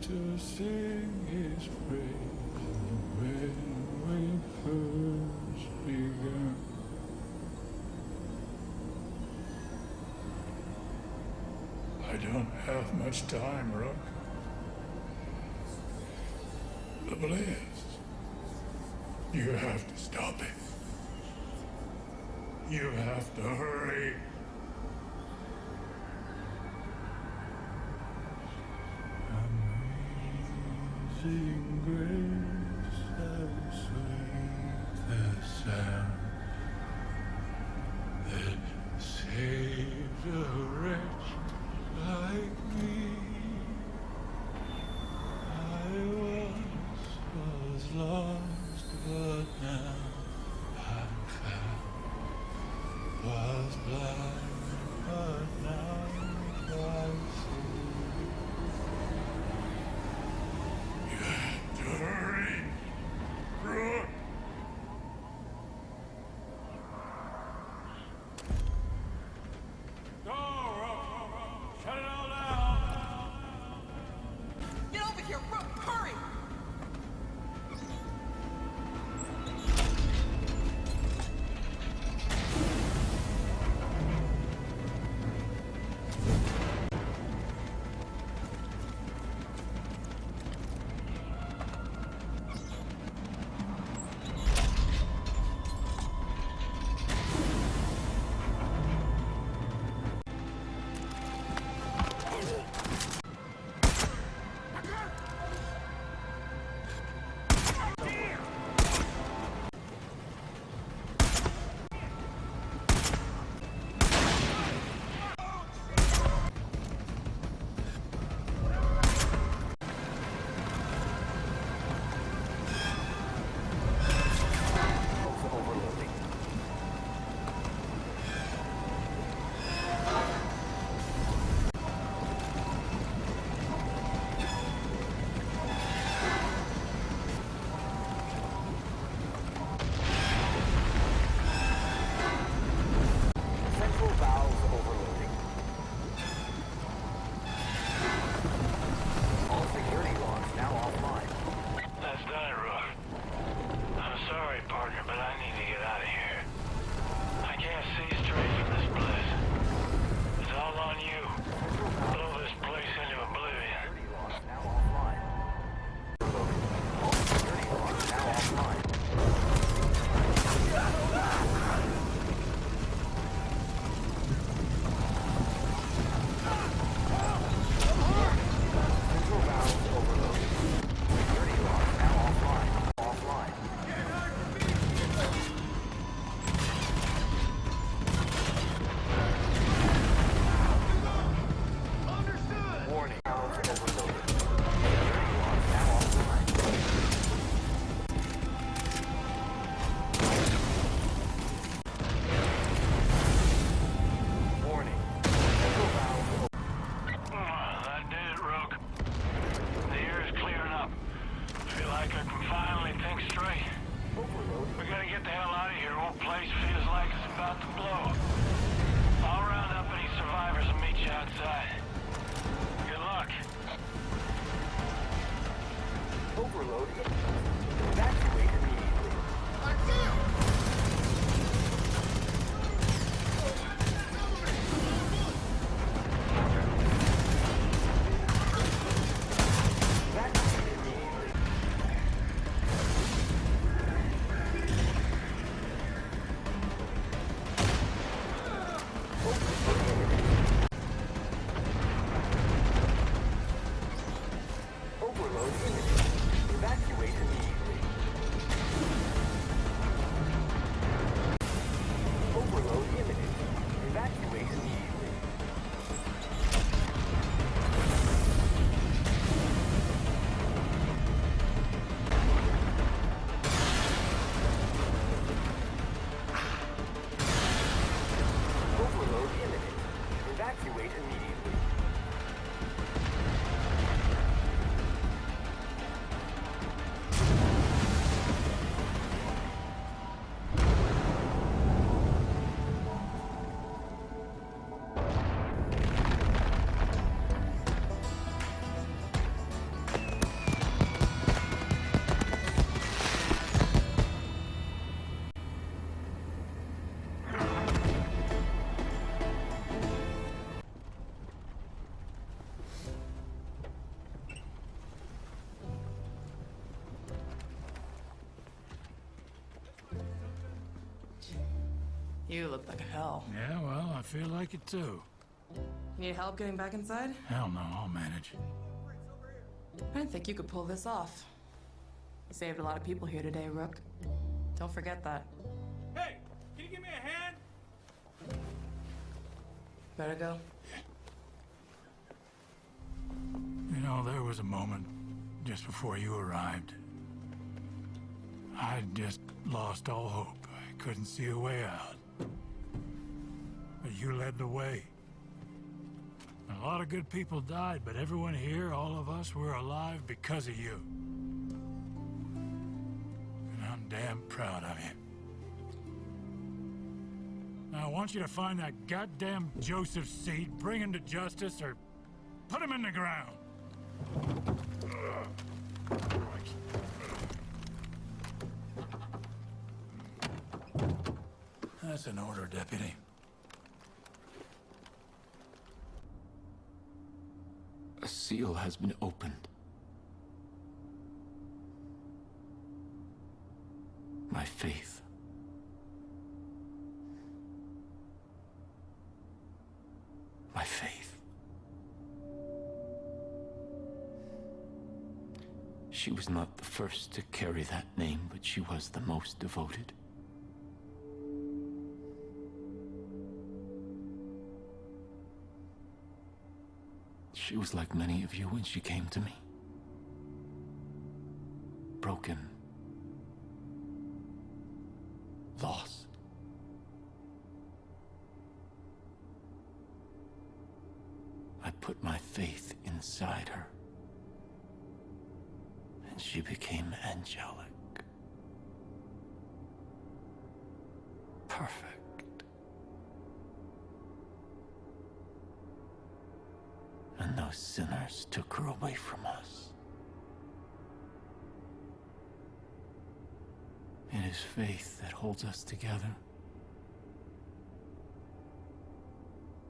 to sing his praise when we first began. I don't have much time, Rook. The blaze. You have to stop it. You have to hurry. Amazing grace, how sweet the sound that saved a wretch like me. I once was lost, but now I'm found. Was blind, but now I see. You have to hurry, Rook. Go, Rook. Shut it all down. Get over here, Rook! Hurry! Evacuate You look like hell. Yeah, well, I feel like it too. Need help getting back inside? Hell no, I'll manage. I didn't think you could pull this off. You saved a lot of people here today, Rook. Don't forget that. Hey, can you give me a hand? Better go. You know, there was a moment just before you arrived. I just lost all hope. I couldn't see a way out. But you led the way. A lot of good people died, but everyone here, all of us, we're alive because of you. And I'm damn proud of you. Now, I want you to find that goddamn Joseph Seed, bring him to justice, or put him in the ground. That's an order, Deputy. A seal has been opened. My faith. My faith. She was not the first to carry that name, but she was the most devoted. She was like many of you when she came to me. Broken. Lost. I put my faith inside her. And she became angelic. Perfect. And those sinners took her away from us. It is faith that holds us together.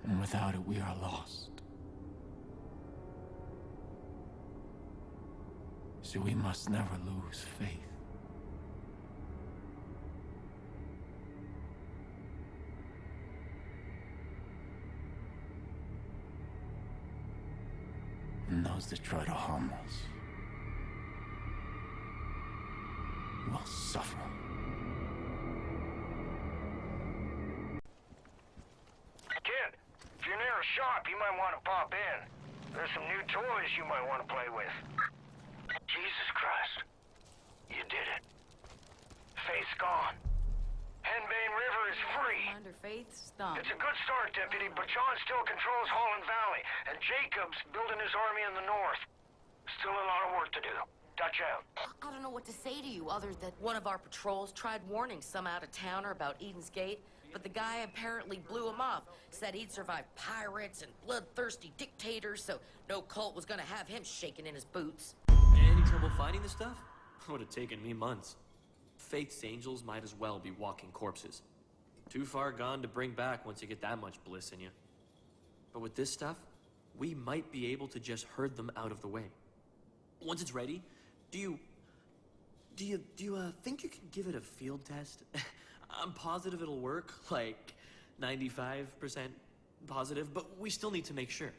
And without it, we are lost. So we must never lose faith. And those that try to harm us will suffer. Kid, if you're near a shop, you might want to pop in. There's some new toys you might want to play with. Jesus Christ. You did it. Faith's gone. Henbane River is free. Commander Faith's done. It's a good start, Deputy, but John still controls Holland Valley, and Jacob's building his army in the north. Still a lot of work to do. Dutch out. I don't know what to say to you other than one of our patrols tried warning some out-of-towner about Eden's Gate, but the guy apparently blew him off. Said he'd survive pirates and bloodthirsty dictators, so no cult was gonna have him shaking in his boots. Any trouble finding the stuff? Would have taken me months. Faith's angels might as well be walking corpses. Too far gone to bring back once you get that much bliss in you. But with this stuff, we might be able to just herd them out of the way. Once it's ready, do you think you can give it a field test? I'm positive it'll work, like 95% positive, but we still need to make sure.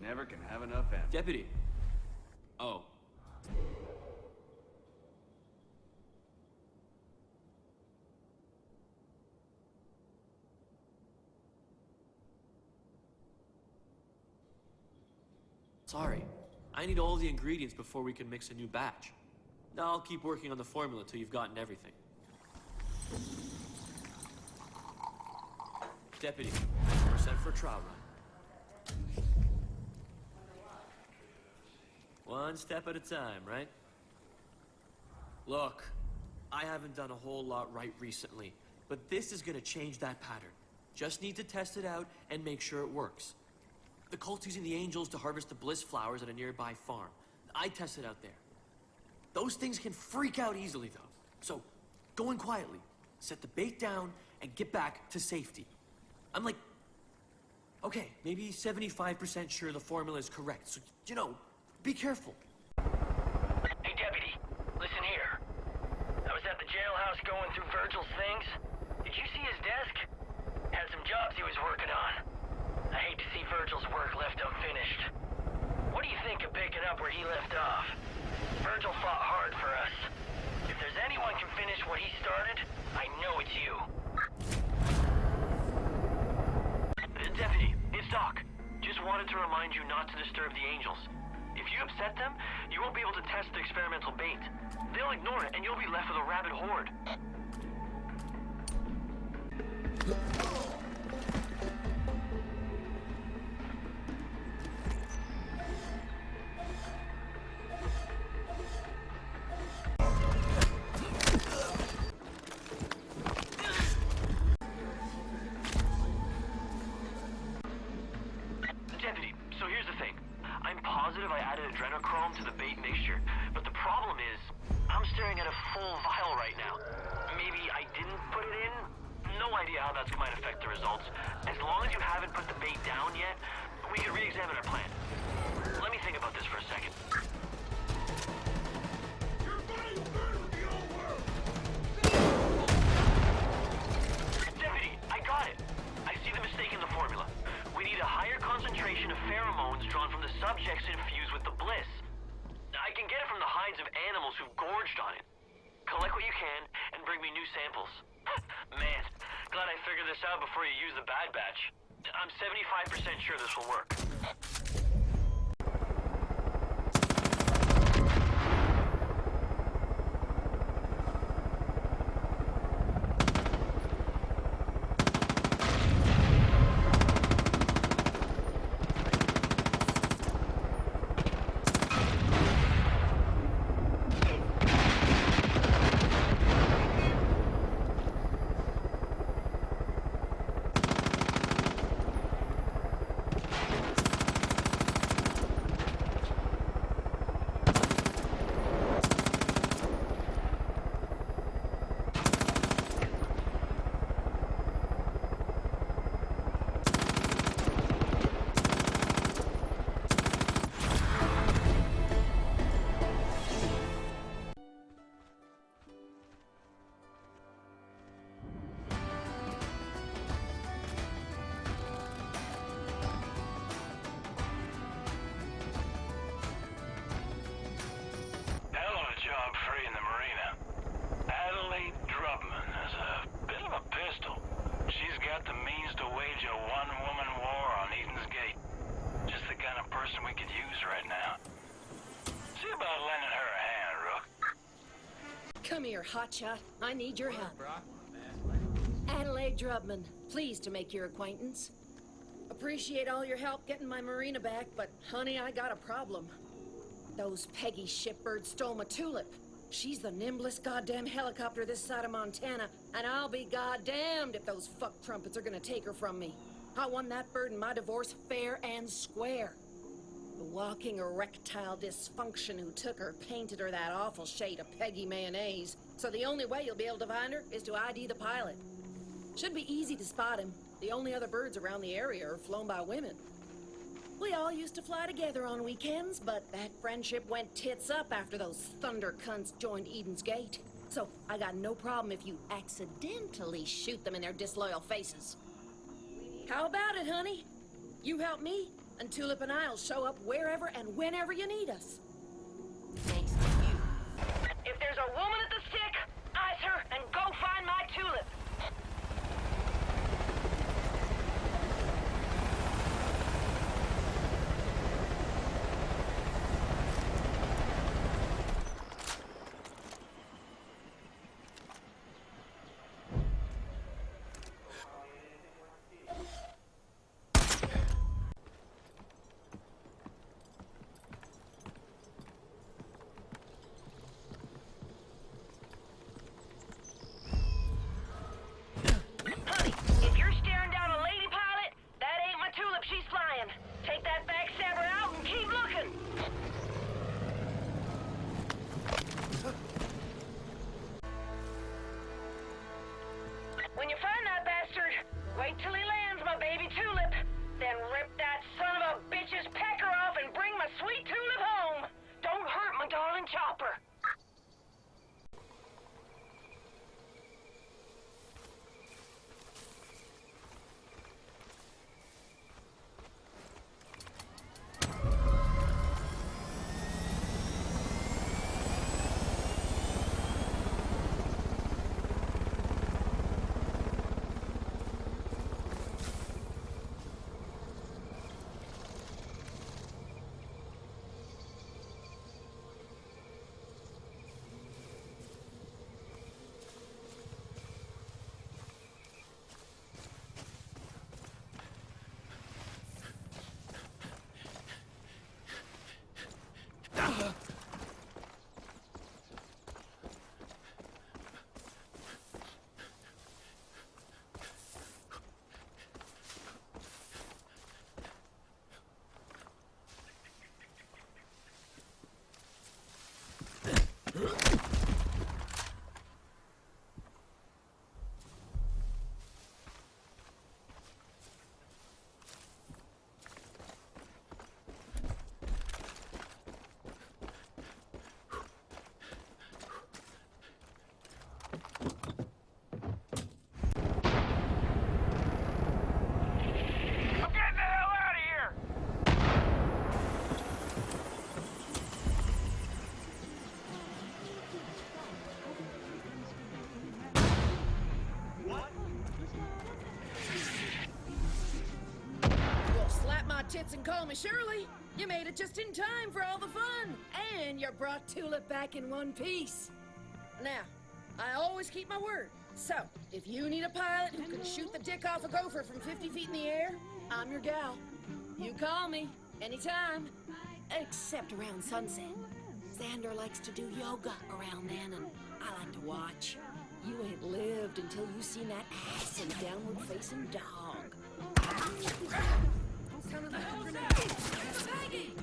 Never can have enough ammo. Deputy. Oh. Sorry. I need all the ingredients before we can mix a new batch. Now I'll keep working on the formula till you've gotten everything. Deputy, we're set for a trial run. One step at a time, right? Look, I haven't done a whole lot right recently, but this is gonna change that pattern. Just need to test it out and make sure it works. The cult's using the angels to harvest the bliss flowers at a nearby farm. I tested out there. Those things can freak out easily, though. So, go in quietly, set the bait down, and get back to safety. I'm like, okay, maybe 75% sure the formula is correct, so, you know, be careful. you not to disturb the angels. If you upset them, you won't be able to test the experimental bait. They'll ignore it, and you'll be left with a rabid horde. Deputy, so here's the thing. I'm positive I added adrenochrome to the bait mixture, but the problem is, I'm staring at a full vial right now. Maybe I didn't put it in? No idea how that might affect the results. As long as you haven't put the bait down yet, we can re-examine our plan. Let me think about this for a second. Deputy, I got it. I see the mistake in the formula. We need a higher concentration of pheromones drawn from the subjects infused with the bliss. I can get it from the hides of animals who've gorged on it. Collect what you can and bring me new samples. Man, glad I figured this out before you use the bad batch. I'm 75% sure this will work. We could use right now. See about lending her a hand, Rook. Come here, hotshot. I need your help. Adelaide Drubman, pleased to make your acquaintance. Appreciate all your help getting my marina back, but honey, I got a problem. Those Peggy shipbirds stole my tulip. She's the nimblest goddamn helicopter this side of Montana, and I'll be goddamned if those fuck trumpets are gonna take her from me. I won that bird in my divorce fair and square. The walking erectile dysfunction who took her painted her that awful shade of Peggy mayonnaise. So the only way you'll be able to find her is to ID the pilot. Should be easy to spot him. The only other birds around the area are flown by women. We all used to fly together on weekends, but that friendship went tits up after those thunder cunts joined Eden's Gate. So I got no problem if you accidentally shoot them in their disloyal faces. How about it, honey? You help me, and Tulip and I'll show up wherever and whenever you need us. Thanks to you. If there's a woman at the stick, eyes her and go find my Tulip. call me Shirley. You made it just in time for all the fun. And you brought Tulip back in one piece. Now, I always keep my word. So, if you need a pilot who can shoot the dick off a gopher from 50 feet in the air, I'm your gal. You call me anytime. Except around sunset. Xander likes to do yoga around then, and I like to watch. You ain't lived until you seen that ass and downward-facing dog. Sound of the hand grenade! Maggie!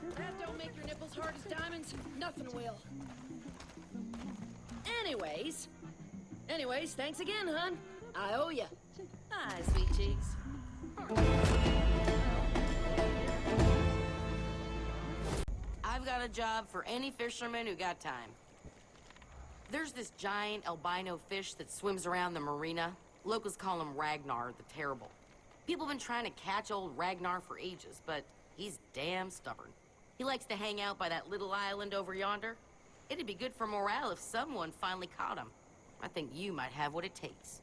If that don't make your nipples hard as diamonds, nothing will. Anyways, thanks again, hun. I owe ya. Hi, sweet cheeks. I've got a job for any fisherman who got time. There's this giant albino fish that swims around the marina. Locals call him Ragnar the Terrible. People have been trying to catch old Ragnar for ages, but he's damn stubborn. He likes to hang out by that little island over yonder. It'd be good for morale if someone finally caught him. I think you might have what it takes.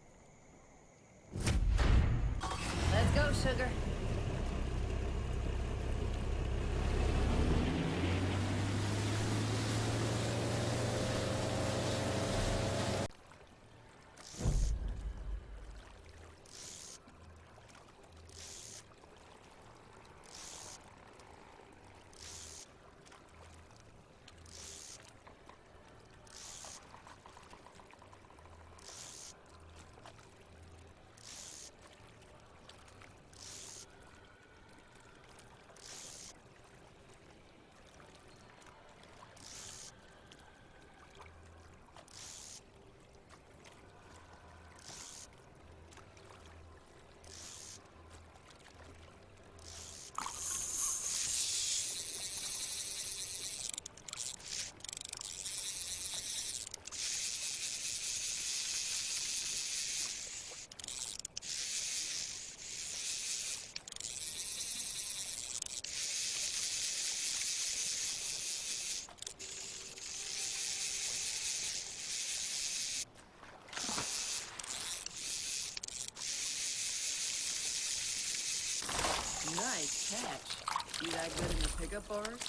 Let's go, sugar. Nice catch. You that good in the pickup bars?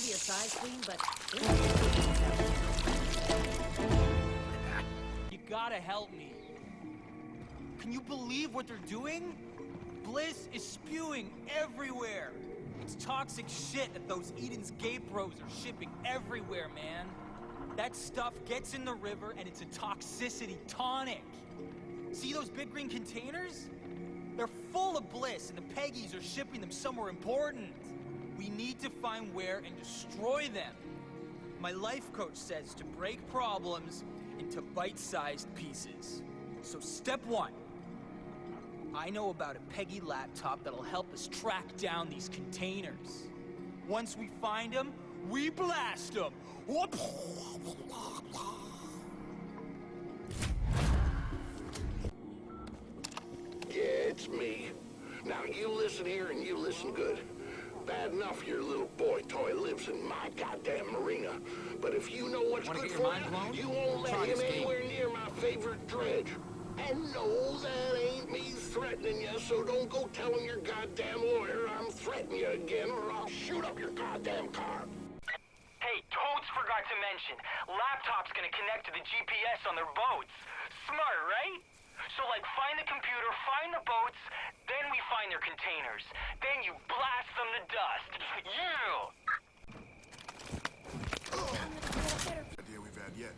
Be a size queen, but you gotta help me. Can you believe what they're doing? Bliss is spewing everywhere. It's toxic shit that those Eden's Gate bros are shipping everywhere, man. That stuff gets in the river and it's a toxicity tonic. See those big green containers? They're full of bliss, and the Peggies are shipping them somewhere important. We need to find where and destroy them. My life coach says to break problems into bite-sized pieces. So step one, I know about a Peggy laptop that'll help us track down these containers. Once we find them, we blast them. Yeah, it's me. Now you listen here and you listen good. Bad enough your little boy toy lives in my goddamn marina. But if you know what's good for you, you won't let him anywhere near my favorite dredge. And no, that ain't me threatening you, so don't go telling your goddamn lawyer I'm threatening you again or I'll shoot up your goddamn car. Hey, Toads forgot to mention, laptop's gonna connect to the GPS on their boats. Smart, right? So, like, find the computer, find the boats, then we find their containers. Then you blast them to dust. Yeah! Idea we've had yet.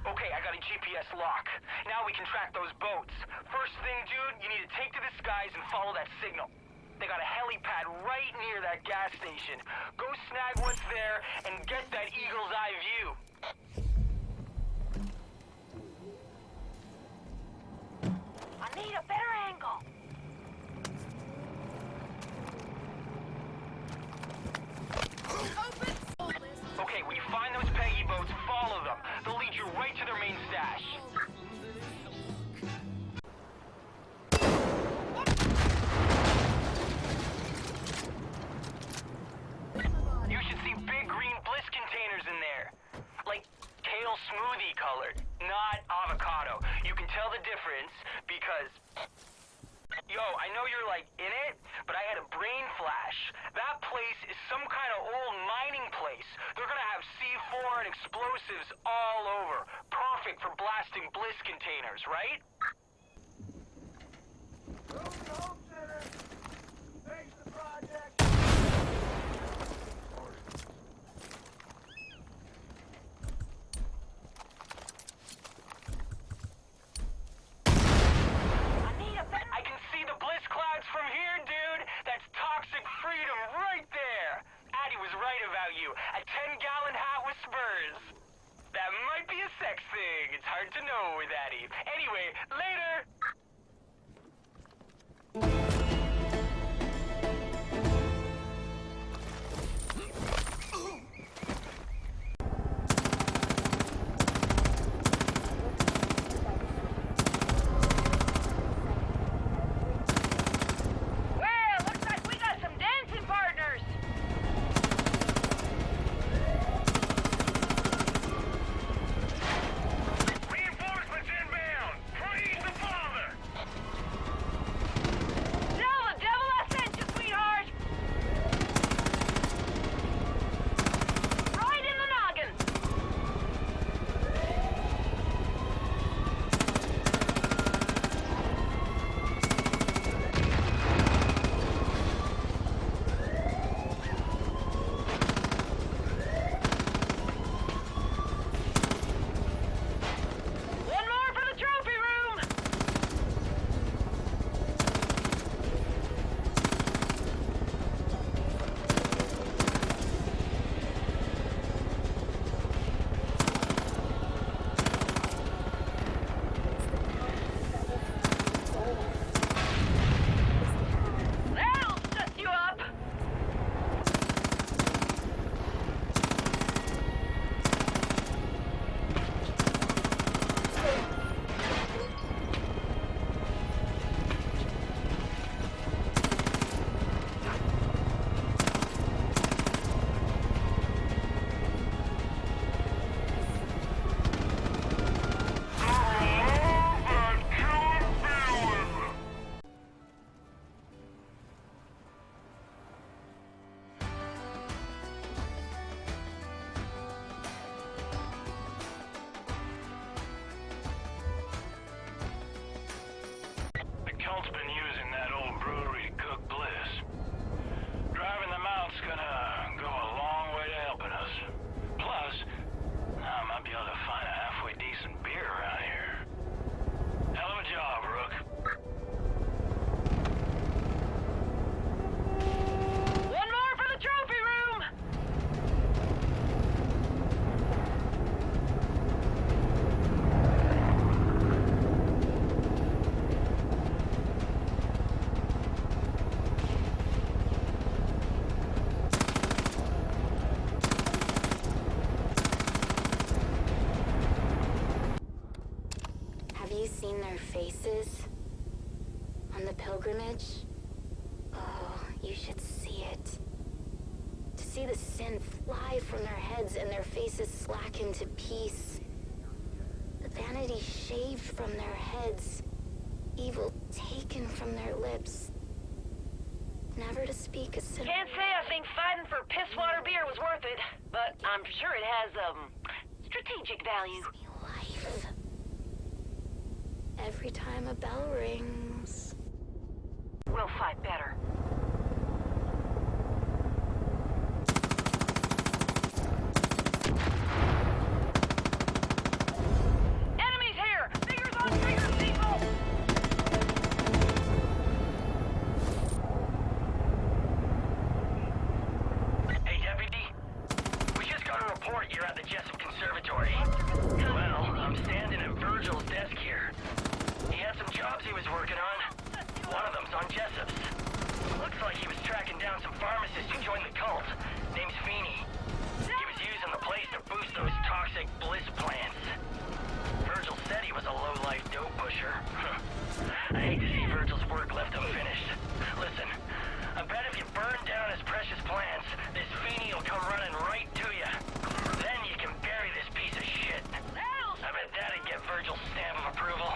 Okay, I got a GPS lock. Now we can track those boats. First thing, dude, you need to take to the skies and follow that signal. They got a helipad right near that gas station. Go snag what's there and get that eagle's eye view. I need a better angle. Okay, when you find those Peggy boats, follow them. They'll lead you right to their main stash. You should see big green bliss containers in there. Like kale smoothie colored, not avocado. You can tell the difference because... Yo, I know you're like in it, but I had a brain flash. That place is some kind of old mining place. They're gonna have C4 and explosives all over. Perfect for blasting bliss containers, right? I can see the bliss clouds from here, dude. That's toxic freedom right there. Addie was right about you. A 10-gallon hat with spurs. That might be a sex thing. It's hard to know with Addie. Anyway, later. pilgrimage? Oh, you should see it. To see the sin fly from their heads and their faces slacken to peace. The vanity shaved from their heads. Evil taken from their lips. Never to speak a sin. Can't say I think fighting for piss-water beer was worth it, but I'm sure it has, strategic value. Life. Every time a bell rings. We'll fight better. Enemies here! Fingers on triggers, people! Hey, Deputy. We just got a report you're at the Jessup Conservatory. Well, I'm standing at Virgil's desk here. He had some jobs he was working on. One of them's on Jessup's. Looks like he was tracking down some pharmacists who joined the cult. Name's Feeney. He was using the place to boost those toxic bliss plants. Virgil said he was a low-life dope pusher. I hate to see Virgil's work left unfinished. Listen, I bet if you burn down his precious plants, this Feeney will come running right to you. Then you can bury this piece of shit. I bet that'd get Virgil's stamp of approval.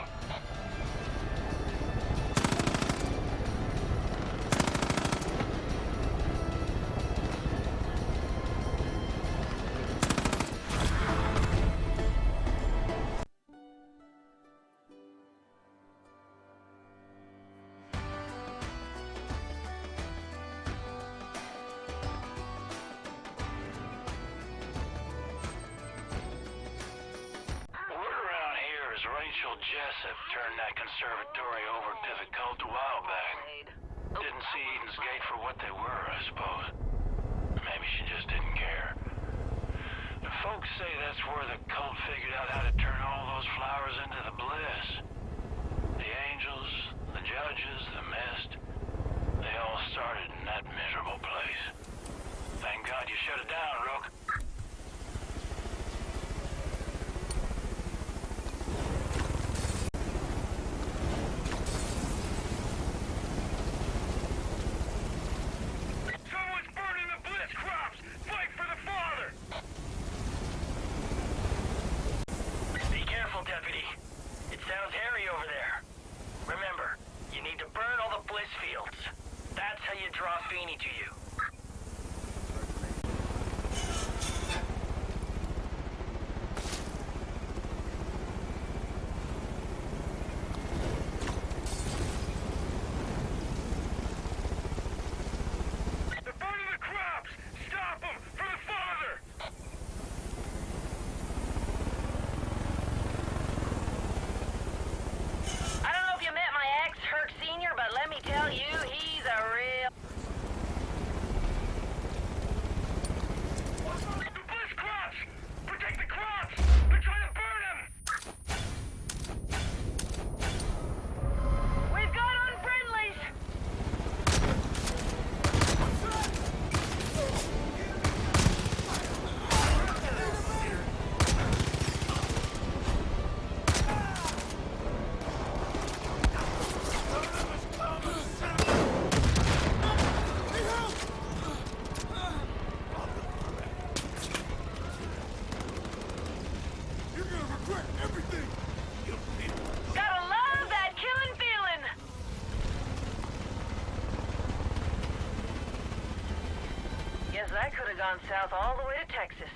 Rachel Jessup turned that conservatory over to the cult a while back. Didn't see Eden's Gate for what they were, I suppose. Maybe she just didn't care. The folks say that's where the cult figured out how to turn all those flowers into the bliss. The angels, the judges, the mist, they all started in that miserable place. Thank God you shut it down, Rook. Deputy. It sounds hairy over there. Remember, you need to burn all the bliss fields. That's how you draw Feeney to you. They're burning the crops! Stop them! For the Father! Herc Sr., but let me tell you, he's a real... The bliss crops! Protect the crops! They're trying to burn them! We've got unfriendlies! That could have gone south all the way to Texas.